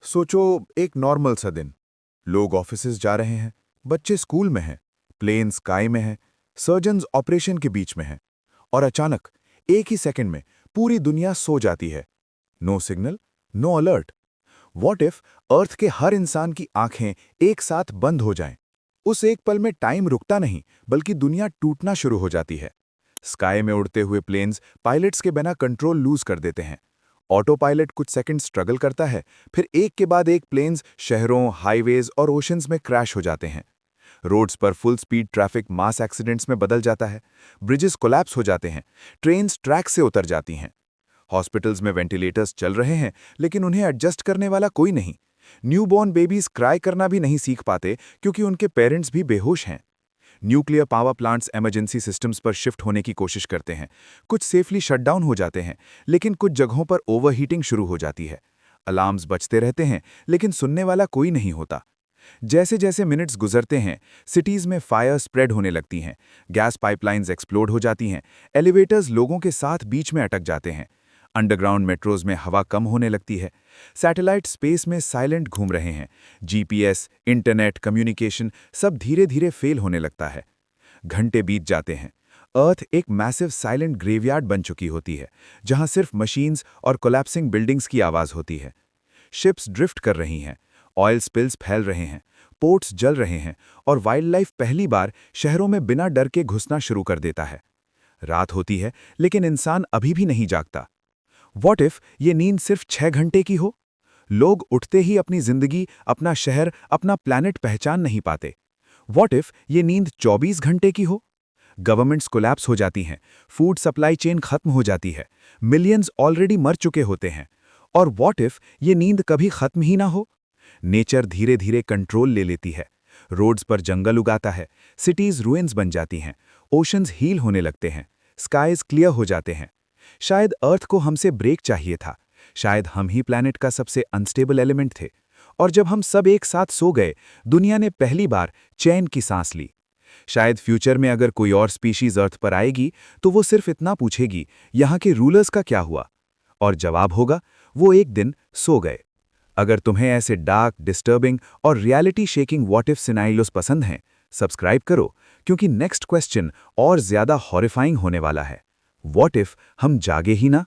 सोचो, एक नॉर्मल सा दिन। लोग ऑफिसेज जा रहे हैं, बच्चे स्कूल में हैं, प्लेन स्काई में है, सर्जन्स ऑपरेशन के बीच में हैं, और अचानक एक ही सेकंड में पूरी दुनिया सो जाती है। No signal, no alert. What if earth के हर इंसान की आंखें एक साथ बंद हो जाएं? उस एक पल में टाइम रुकता नहीं, बल्कि दुनिया टूटना शुरू हो जाती है। स्काई में उड़ते हुए प्लेन्स पायलट्स के बिना कंट्रोल लूज कर देते हैं। ऑटो पायलट कुछ सेकंड स्ट्रगल करता है, फिर एक के बाद एक प्लेन्स शहरों, हाईवेज और ओशंस में क्रैश हो जाते हैं। रोड्स पर फुल स्पीड ट्रैफिक मास एक्सीडेंट्स में बदल जाता है। ब्रिजेस कोलैप्स हो जाते हैं, ट्रेन्स ट्रैक से उतर जाती हैं। हॉस्पिटल्स में वेंटिलेटर्स चल रहे हैं, लेकिन उन्हें एडजस्ट करने वाला कोई नहीं। न्यूबॉर्न बेबीज क्राई करना भी नहीं सीख पाते, क्योंकि उनके पेरेंट्स भी बेहोश हैं। Nuclear power plants emergency systems पर शिफ्ट होने की कोशिश करते हैं। कुछ सेफली शटडाउन हो जाते हैं, लेकिन कुछ जगहों पर ओवरहीटिंग शुरू हो जाती है। अलार्म्स बजते रहते हैं, लेकिन सुनने वाला कोई नहीं होता। जैसे जैसे मिनट्स गुजरते हैं, सिटीज में फायर स्प्रेड होने लगती हैं, गैस पाइपलाइंस एक्सप्लोड हो जाती हैं, एलिवेटर्स लोगों के साथ बीच में अटक जाते हैं, अंडरग्राउंड मेट्रोज में हवा कम होने लगती है, सैटेलाइट स्पेस में साइलेंट घूम रहे हैं, जीपीएस, इंटरनेट, कम्युनिकेशन सब धीरे धीरे फेल होने लगता है। घंटे बीत जाते हैं। अर्थ एक मैसिव साइलेंट ग्रेवयार्ड बन चुकी होती है, जहां सिर्फ मशीन्स और कोलैप्सिंग बिल्डिंग्स की आवाज होती है। शिप्स ड्रिफ्ट कर रही हैं, ऑयल स्पिल्स फैल रहे हैं, पोर्ट्स जल रहे हैं, और वाइल्ड लाइफ पहली बार शहरों में बिना डर के घुसना शुरू कर देता है। रात होती है, लेकिन इंसान अभी भी नहीं जागता। व्हाट इफ ये नींद सिर्फ 6 घंटे की हो? लोग उठते ही अपनी जिंदगी, अपना शहर, अपना प्लैनेट पहचान नहीं पाते। व्हाट इफ ये नींद 24 घंटे की हो? गवर्नमेंट्स कोलैप्स हो जाती हैं, फूड सप्लाई चेन खत्म हो जाती है, मिलियंस ऑलरेडी मर चुके होते हैं। और व्हाट इफ ये नींद कभी खत्म ही ना हो? नेचर धीरे धीरे कंट्रोल ले लेती है, रोड्स पर जंगल उगाता है, सिटीज रुइंस बन जाती हैं, ओशंस हील होने लगते हैं, स्काइज क्लियर हो जाते हैं। शायद अर्थ को हमसे ब्रेक चाहिए था, शायद हम ही प्लैनेट का सबसे अनस्टेबल एलिमेंट थे। और जब हम सब एक साथ सो गए, दुनिया ने पहली बार चैन की सांस ली। शायद फ्यूचर में अगर कोई और स्पीशीज अर्थ पर आएगी, तो वो सिर्फ इतना पूछेगी, यहाँ के रूलर्स का क्या हुआ? और जवाब होगा, वो एक दिन सो गए। अगर तुम्हें ऐसे डार्क, डिस्टर्बिंग और reality shaking what if scenarios पसंद हैं, सब्सक्राइब करो, क्योंकि नेक्स्ट क्वेश्चन और ज्यादा हॉरिफाइंग होने वाला है। व्हाट इफ हम जागे ही ना?